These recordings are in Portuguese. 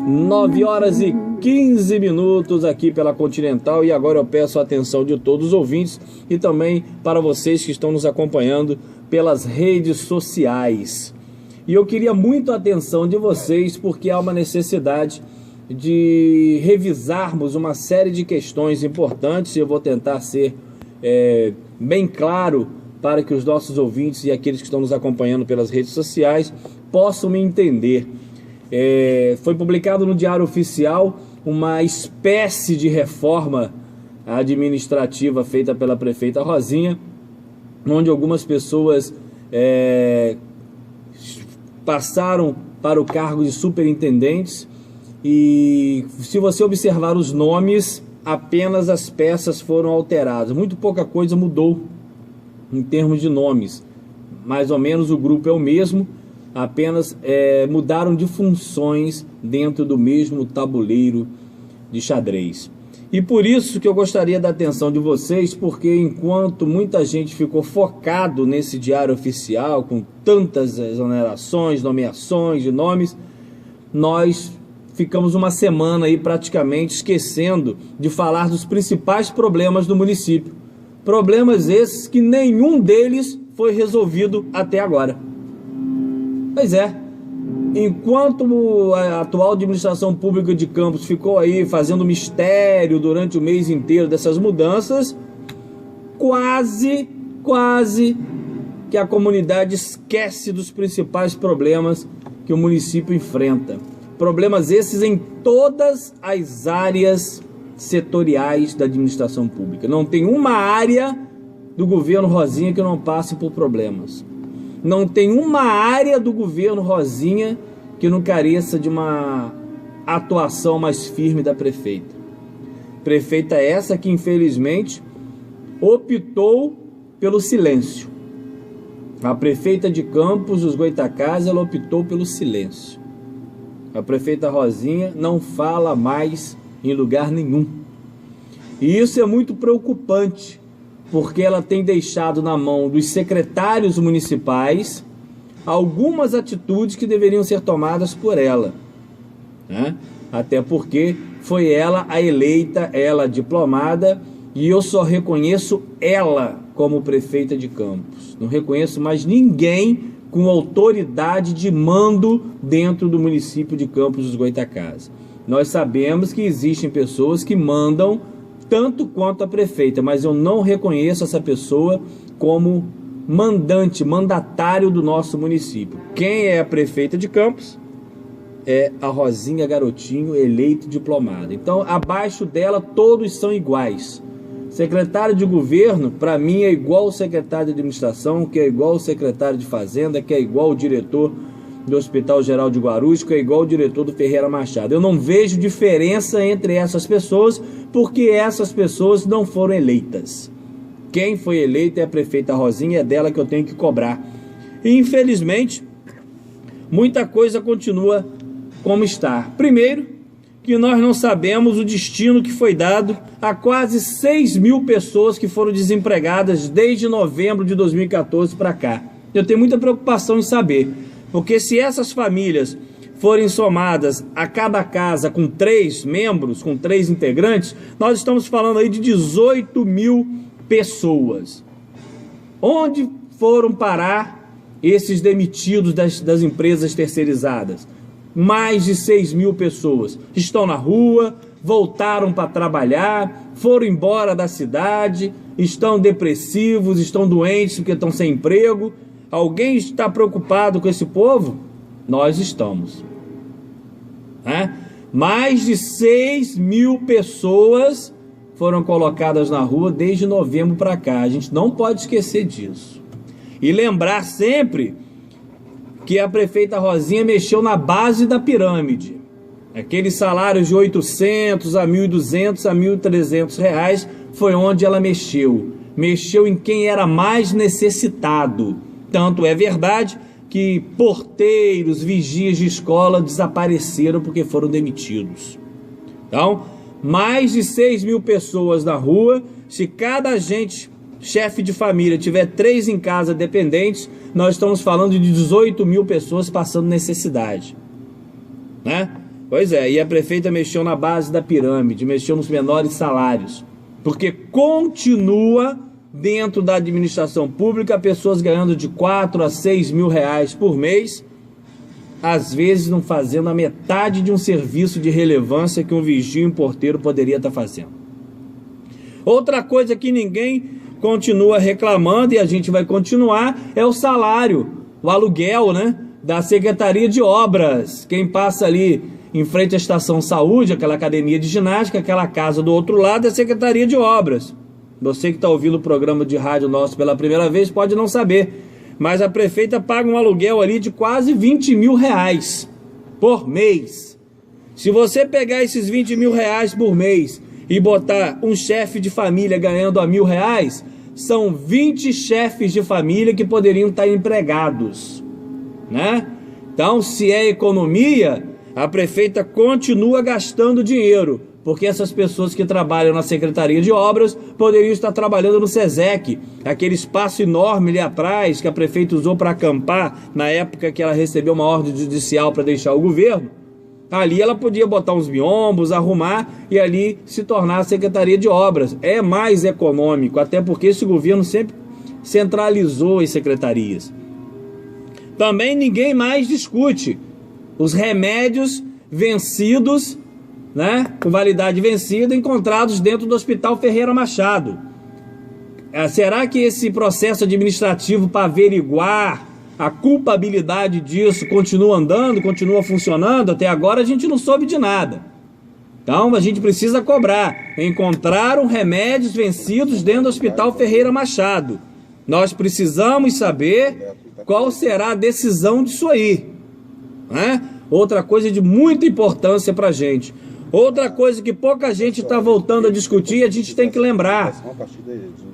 9h15 aqui pela Continental, e agora eu peço a atenção de todos os ouvintes e também para vocês que estão nos acompanhando pelas redes sociais. E eu queria muito a atenção de vocês porque há uma necessidade de revisarmos uma série de questões importantes, e eu vou tentar ser bem claro para que os nossos ouvintes e aqueles que estão nos acompanhando pelas redes sociais possam me entender. Foi publicado no Diário Oficial uma espécie de reforma administrativa feita pela prefeita Rosinha, onde algumas pessoas passaram para o cargo de superintendentes, e se você observar os nomes, apenas as peças foram alteradas, muito pouca coisa mudou em termos de nomes, mais ou menos o grupo é o mesmo, apenas mudaram de funções dentro do mesmo tabuleiro de xadrez. E por isso que eu gostaria da atenção de vocês, porque enquanto muita gente ficou focado nesse Diário Oficial, com tantas exonerações, nomeações de nomes, nós ficamos uma semana aí praticamente esquecendo de falar dos principais problemas do município. Problemas esses que nenhum deles foi resolvido até agora. Pois é, enquanto a atual administração pública de Campos ficou aí fazendo mistério durante o mês inteiro dessas mudanças, quase que a comunidade esquece dos principais problemas que o município enfrenta. Problemas esses em todas as áreas setoriais da administração pública. Não tem uma área do governo Rosinha que não passe por problemas. Não tem uma área do governo Rosinha que não careça de uma atuação mais firme da prefeita. Prefeita essa que, infelizmente, optou pelo silêncio. A prefeita de Campos dos Goytacazes, ela optou pelo silêncio. A prefeita Rosinha não fala mais em lugar nenhum. E isso é muito preocupante, porque ela tem deixado na mão dos secretários municipais algumas atitudes que deveriam ser tomadas por ela, né? Até porque foi ela a eleita, ela a diplomada, e eu só reconheço ela como prefeita de Campos. Não reconheço mais ninguém com autoridade de mando dentro do município de Campos dos Goytacazes. Nós sabemos que existem pessoas que mandam tanto quanto a prefeita, mas eu não reconheço essa pessoa como mandatário do nosso município. Quem é a prefeita de Campos é a Rosinha Garotinho, eleito diplomada. Então, abaixo dela, todos são iguais. Secretário de governo, para mim, é igual o secretário de administração, que é igual o secretário de fazenda, que é igual o diretor do Hospital Geral de Guarulhos, que é igual o diretor do Ferreira Machado. Eu não vejo diferença entre essas pessoas, porque essas pessoas não foram eleitas. Quem foi eleita é a prefeita Rosinha, é dela que eu tenho que cobrar. E, infelizmente, muita coisa continua como está. Primeiro, que nós não sabemos o destino que foi dado a quase 6 mil pessoas que foram desempregadas desde novembro de 2014 para cá. Eu tenho muita preocupação em saber, porque se essas famílias forem somadas a cada casa com 3 membros, com 3 integrantes, nós estamos falando aí de 18 mil pessoas. Onde foram parar esses demitidos das empresas terceirizadas? Mais de 6 mil pessoas estão na rua, voltaram para trabalhar, foram embora da cidade, estão depressivos, estão doentes porque estão sem emprego. Alguém está preocupado com esse povo? Nós estamos. Mais de 6 mil pessoas foram colocadas na rua desde novembro para cá. A gente não pode esquecer disso. E lembrar sempre que a prefeita Rosinha mexeu na base da pirâmide. Aqueles salários de 800 a 1.200 a 1.300 reais foi onde ela mexeu. Mexeu em quem era mais necessitado. Tanto é verdade que porteiros, vigias de escola desapareceram porque foram demitidos. Então, mais de 6 mil pessoas na rua. Se cada chefe de família tiver 3 em casa dependentes, nós estamos falando de 18 mil pessoas passando necessidade, né? Pois é, e a prefeita mexeu na base da pirâmide, mexeu nos menores salários. Porque continua dentro da administração pública pessoas ganhando de 4 a 6 mil reais por mês, às vezes não fazendo a metade de um serviço de relevância que um vigia e um porteiro poderia estar fazendo. Outra coisa que ninguém continua reclamando, e a gente vai continuar, é o salário, o aluguel, né, da Secretaria de Obras. Quem passa ali em frente à Estação Saúde, aquela academia de ginástica, aquela casa do outro lado é a Secretaria de Obras. Você que está ouvindo o programa de rádio nosso pela primeira vez pode não saber, mas a prefeita paga um aluguel ali de quase 20 mil reais por mês. Se você pegar esses 20 mil reais por mês e botar um chefe de família ganhando a R$1.000, são 20 chefes de família que poderiam estar empregados, né? Então, se é economia, a prefeita continua gastando dinheiro, porque essas pessoas que trabalham na Secretaria de Obras poderiam estar trabalhando no SESEC, aquele espaço enorme ali atrás que a prefeita usou para acampar na época que ela recebeu uma ordem judicial para deixar o governo. Ali ela podia botar uns biombos, arrumar e ali se tornar a Secretaria de Obras. É mais econômico, até porque esse governo sempre centralizou as secretarias. Também ninguém mais discute os remédios vencidos, né, com validade vencida, encontrados dentro do Hospital Ferreira Machado. Será que esse processo administrativo para averiguar a culpabilidade disso continua andando, continua funcionando? Até agora a gente não soube de nada. Então a gente precisa cobrar. Encontraram remédios vencidos dentro do Hospital Ferreira Machado. Nós precisamos saber qual será a decisão disso aí, né? Outra coisa de muita importância para a gente. Outra coisa que pouca gente está voltando a discutir, a gente tem que lembrar.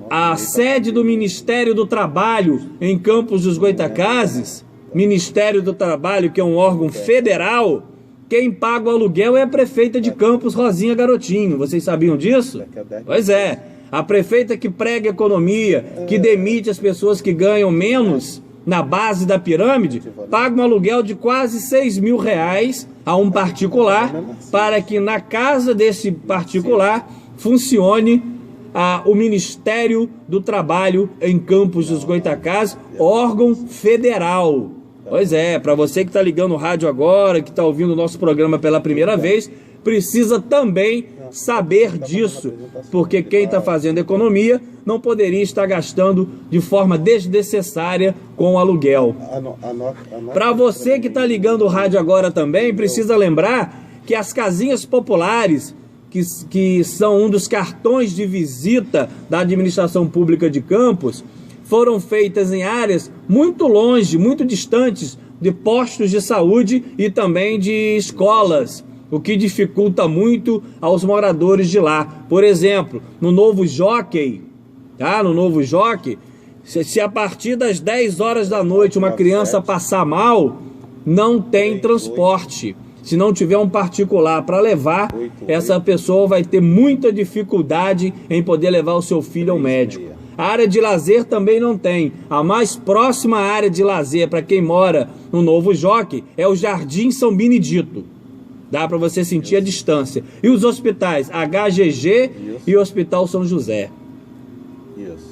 A sede do Ministério do Trabalho em Campos dos Goytacazes, Ministério do Trabalho, que é um órgão federal, quem paga o aluguel é a prefeita de Campos, Rosinha Garotinho. Vocês sabiam disso? Pois é. A prefeita que prega economia, que demite as pessoas que ganham menos na base da pirâmide, paga um aluguel de quase 6 mil reais a um particular, para que na casa desse particular funcione o Ministério do Trabalho em Campos dos Goytacazes, órgão federal. Pois é, para você que está ligando o rádio agora, que está ouvindo o nosso programa pela primeira vez, precisa também saber disso, porque quem está fazendo economia não poderia estar gastando de forma desnecessária com o aluguel. Para você que está ligando o rádio agora também, precisa lembrar que as casinhas populares, que são um dos cartões de visita da administração pública de Campos, foram feitas em áreas muito longe, muito distantes de postos de saúde e também de escolas, o que dificulta muito aos moradores de lá. Por exemplo, no Novo Jockey, tá? No Novo Jockey, se a partir das 10 horas da noite uma criança passar mal, não tem transporte. Se não tiver um particular para levar, essa pessoa vai ter muita dificuldade em poder levar o seu filho ao médico. A área de lazer também não tem. A mais próxima área de lazer para quem mora no Novo Jockey é o Jardim São Benedito. Dá para você sentir a distância. E os hospitais HGG e o Hospital São José.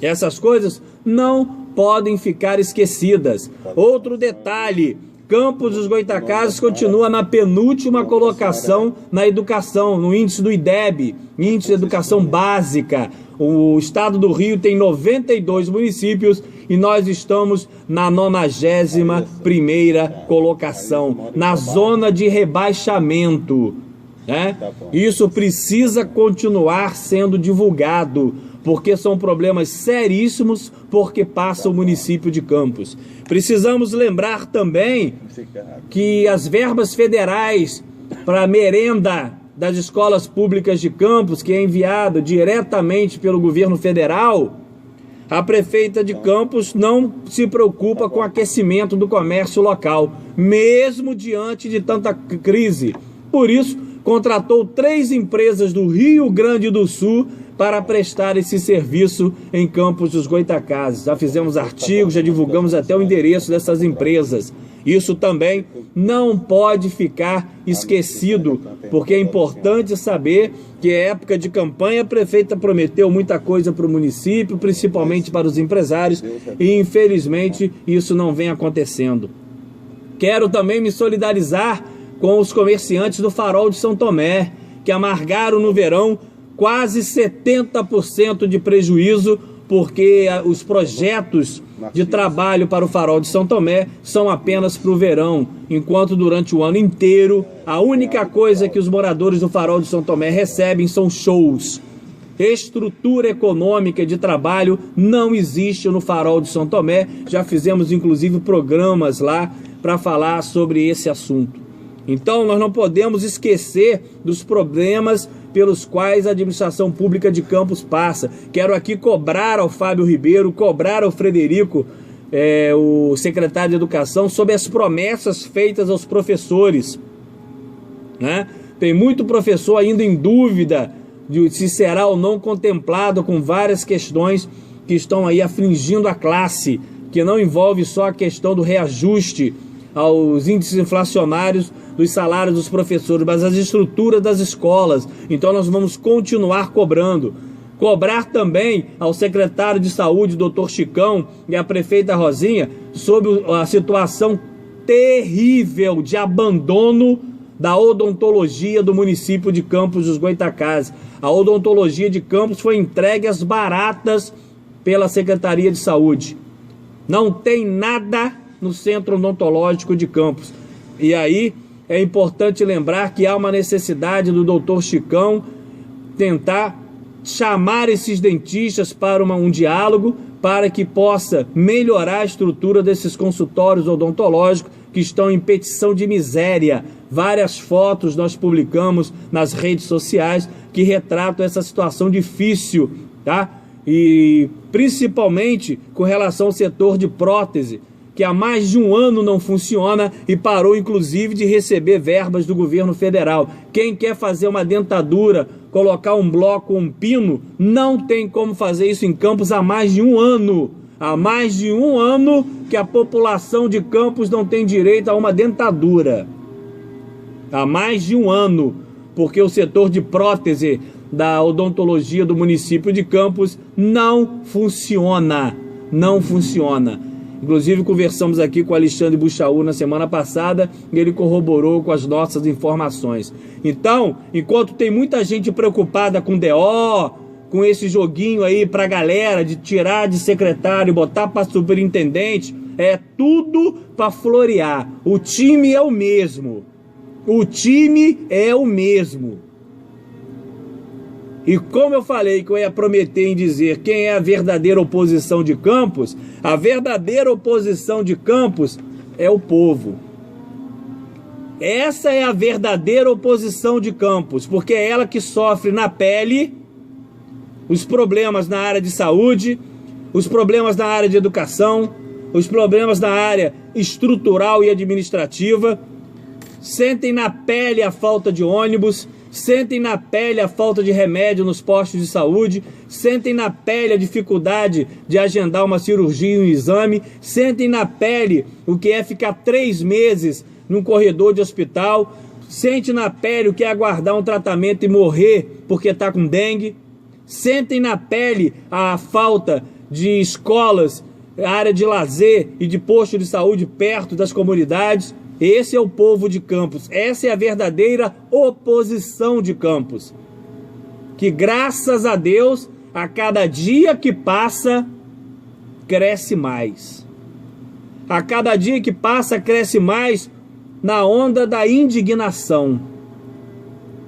Essas coisas não podem ficar esquecidas. Outro detalhe: Campos dos Goytacazes continua na penúltima colocação na educação, no índice do IDEB, índice de educação básica. O estado do Rio tem 92 municípios e nós estamos na 91ª colocação, na zona de rebaixamento, né? Isso precisa continuar sendo divulgado, porque são problemas seríssimos porque passa o município de Campos. Precisamos lembrar também que as verbas federais para merenda das escolas públicas de Campos, que é enviado diretamente pelo governo federal, a prefeita de Campos não se preocupa com o aquecimento do comércio local, mesmo diante de tanta crise. Por isso, contratou 3 empresas do Rio Grande do Sul para prestar esse serviço em Campos dos Goytacazes. Já fizemos artigos, já divulgamos até o endereço dessas empresas. Isso também não pode ficar esquecido, porque é importante saber que é época de campanha, a prefeita prometeu muita coisa para o município, principalmente para os empresários, e infelizmente isso não vem acontecendo. Quero também me solidarizar com os comerciantes do Farol de São Tomé, que amargaram no verão quase 70% de prejuízo, porque os projetos de trabalho para o Farol de São Tomé são apenas para o verão, enquanto durante o ano inteiro a única coisa que os moradores do Farol de São Tomé recebem são shows. Estrutura econômica de trabalho não existe no Farol de São Tomé. Já fizemos inclusive programas lá para falar sobre esse assunto. Então nós não podemos esquecer dos problemas pelos quais a administração pública de Campos passa. Quero aqui cobrar ao Fábio Ribeiro, cobrar ao Frederico, o secretário de Educação, sobre as promessas feitas aos professores, né? Tem muito professor ainda em dúvida de se será ou não contemplado com várias questões que estão aí afligindo a classe, que não envolve só a questão do reajuste aos índices inflacionários dos salários dos professores, mas as estruturas das escolas. Então nós vamos continuar cobrando. Cobrar também ao secretário de Saúde, Dr. Chicão, e à prefeita Rosinha, sobre a situação terrível de abandono da odontologia do município de Campos dos Goytacazes. A odontologia de Campos foi entregue às baratas pela Secretaria de Saúde. Não tem nada no Centro Odontológico de Campos. E aí é importante lembrar que há uma necessidade do Dr. Chicão tentar chamar esses dentistas para um diálogo, para que possa melhorar a estrutura desses consultórios odontológicos que estão em petição de miséria. Várias fotos nós publicamos nas redes sociais que retratam essa situação difícil, tá? E principalmente com relação ao setor de prótese, que há mais de um ano não funciona e parou inclusive de receber verbas do governo federal. Quem quer fazer uma dentadura, colocar um bloco, um pino, não tem como fazer isso em Campos há mais de um ano. Há mais de um ano que a população de Campos não tem direito a uma dentadura. Há mais de um ano, porque o setor de prótese da odontologia do município de Campos não funciona. Não funciona. Inclusive conversamos aqui com o Alexandre Buchaú na semana passada e ele corroborou com as nossas informações. Então, enquanto tem muita gente preocupada com DO, com esse joguinho aí pra galera de tirar de secretário e botar para superintendente, é tudo para florear. O time é o mesmo. O time é o mesmo. E como eu falei que eu ia prometer em dizer quem é a verdadeira oposição de Campos, a verdadeira oposição de Campos é o povo. Essa é a verdadeira oposição de Campos, porque é ela que sofre na pele os problemas na área de saúde, os problemas na área de educação, os problemas na área estrutural e administrativa, sentem na pele a falta de ônibus, sentem na pele a falta de remédio nos postos de saúde, sentem na pele a dificuldade de agendar uma cirurgia e um exame, sentem na pele o que é ficar 3 meses num corredor de hospital, sente na pele o que é aguardar um tratamento e morrer porque está com dengue, sentem na pele a falta de escolas, área de lazer e de posto de saúde perto das comunidades. Esse é o povo de Campos, essa é a verdadeira oposição de Campos, que graças a Deus, a cada dia que passa, cresce mais. A cada dia que passa, cresce mais na onda da indignação.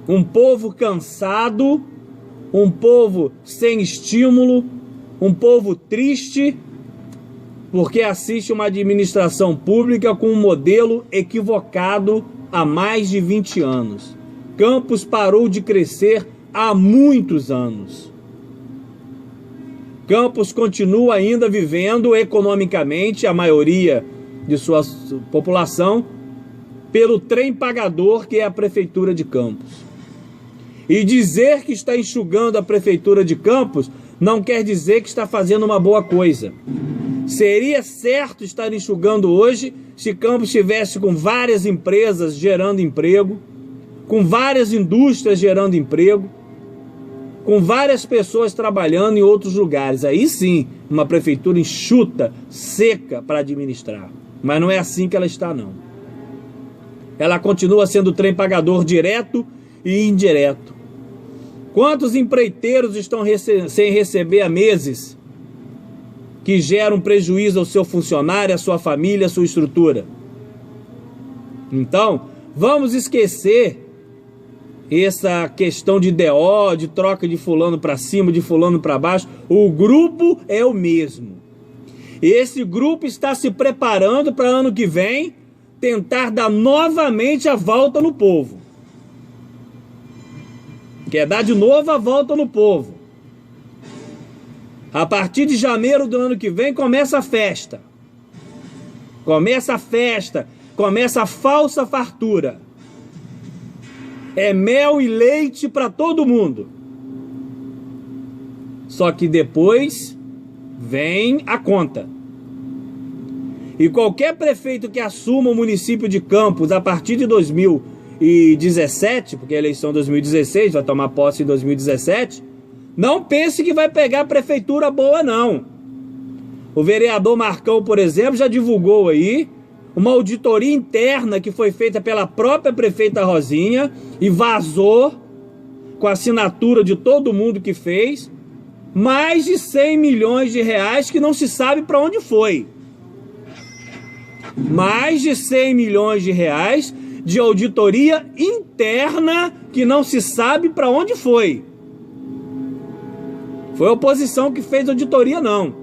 Um povo cansado, um povo sem estímulo, um povo triste, porque assiste uma administração pública com um modelo equivocado há mais de 20 anos. Campos parou de crescer há muitos anos. Campos continua ainda vivendo economicamente, a maioria de sua população, pelo trem pagador que é a Prefeitura de Campos. E dizer que está enxugando a Prefeitura de Campos não quer dizer que está fazendo uma boa coisa. Seria certo estar enxugando hoje se Campos estivesse com várias empresas gerando emprego, com várias indústrias gerando emprego, com várias pessoas trabalhando em outros lugares. Aí sim, uma prefeitura enxuta, seca para administrar. Mas não é assim que ela está, não. Ela continua sendo trem pagador direto e indireto. Quantos empreiteiros estão sem receber há meses, que geram prejuízo ao seu funcionário, à sua família, à sua estrutura? Então, vamos esquecer essa questão de DO, de troca de fulano para cima, de fulano para baixo. O grupo é o mesmo. Esse grupo está se preparando para ano que vem tentar dar novamente a volta no povo. Quer dar de novo a volta no povo. A partir de janeiro do ano que vem começa a festa. Começa a festa, começa a falsa fartura. É mel e leite para todo mundo. Só que depois vem a conta. E qualquer prefeito que assuma o município de Campos a partir de 2017, porque a eleição é 2016, vai tomar posse em 2017, não pense que vai pegar prefeitura boa, não. O vereador Marcão, por exemplo, já divulgou aí uma auditoria interna que foi feita pela própria prefeita Rosinha e vazou com a assinatura de todo mundo que fez mais de 100 milhões de reais que não se sabe para onde foi. Mais de 100 milhões de reais de auditoria interna que não se sabe para onde foi. Foi a oposição que fez auditoria, não.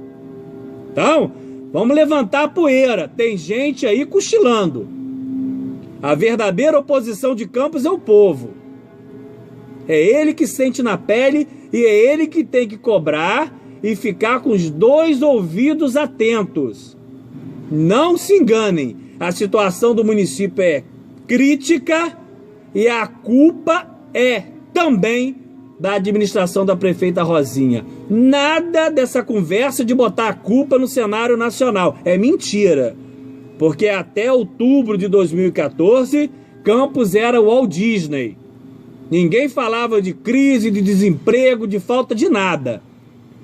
Então, vamos levantar a poeira. Tem gente aí cochilando. A verdadeira oposição de Campos é o povo. É ele que sente na pele e é ele que tem que cobrar e ficar com os dois ouvidos atentos. Não se enganem. A situação do município é crítica e a culpa é também da administração da prefeita Rosinha. Nada dessa conversa de botar a culpa no cenário nacional. É mentira. Porque até outubro de 2014, Campos era o Walt Disney. Ninguém falava de crise, de desemprego, de falta de nada.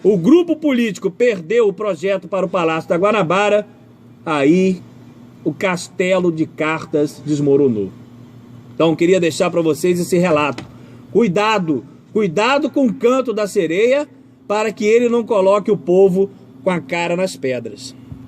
O grupo político perdeu o projeto para o Palácio da Guanabara, aí o castelo de cartas desmoronou. Então queria deixar para vocês esse relato. Cuidado com o canto da sereia, para que ele não coloque o povo com a cara nas pedras.